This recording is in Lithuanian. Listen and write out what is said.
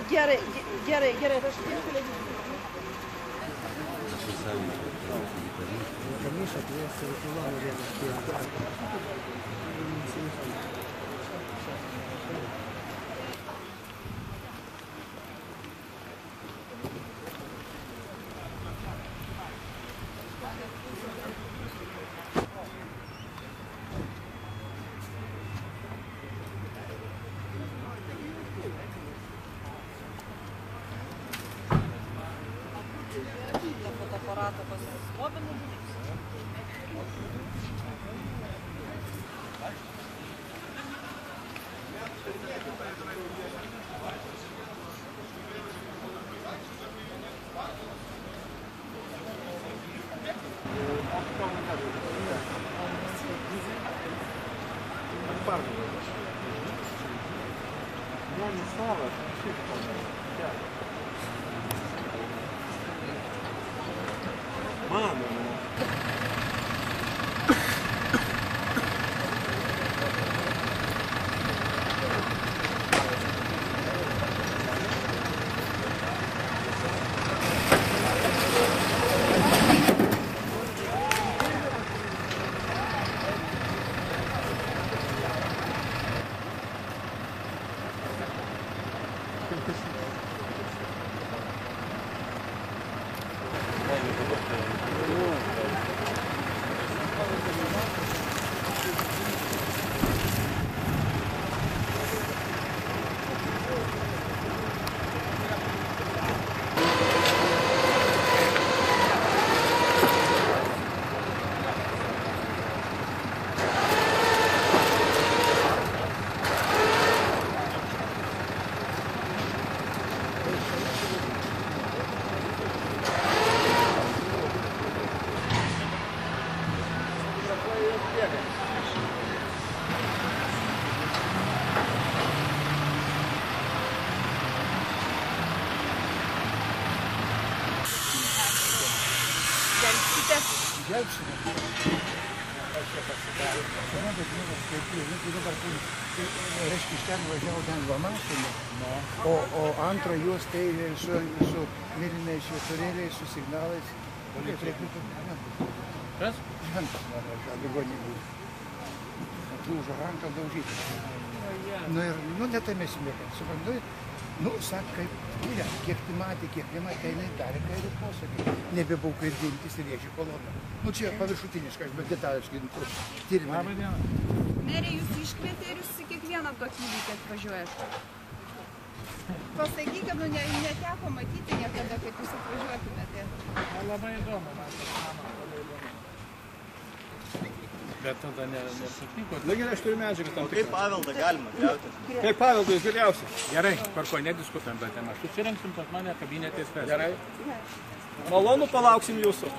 Gerai, aš fotoaparatą pasismobinu. Reiškia, iš ten važiavo lengva mašina, o antra juosta eilė su mėlynais šviesurėliais, su signalais. Kas? Žentas, man ligonį buvo. Atlūžo ranką daužyti. Nu, netame smėlė. Suprantu, sak, kiek tai matė, kiek nematė, jinai darė kairį posakį. Nebebūk ir dintis ir rėžį koloną. Čia paviršutiniškas, bet detališkai tyrimai. Labą dieną. Merė, jūs iškvietė ir jūs kiekvieną tokį įvykį atvažiuojate. Pasakykit, neteko matyti niekada, kaip jūs atvažiuotumėte. Labai įdomu, man tas mano labai įdomu. Bet tada nesutiko. Na gerai, aš turiu medžiagą tam tikrą. Kaip paveldą galima griauti? Kaip paveldą jūs geriausiai. Gerai, tvarkoj, nediskutuojam tą temą. Susirinksim pas mane kabinetės. Gerai. Malonu, palauksim jūsų.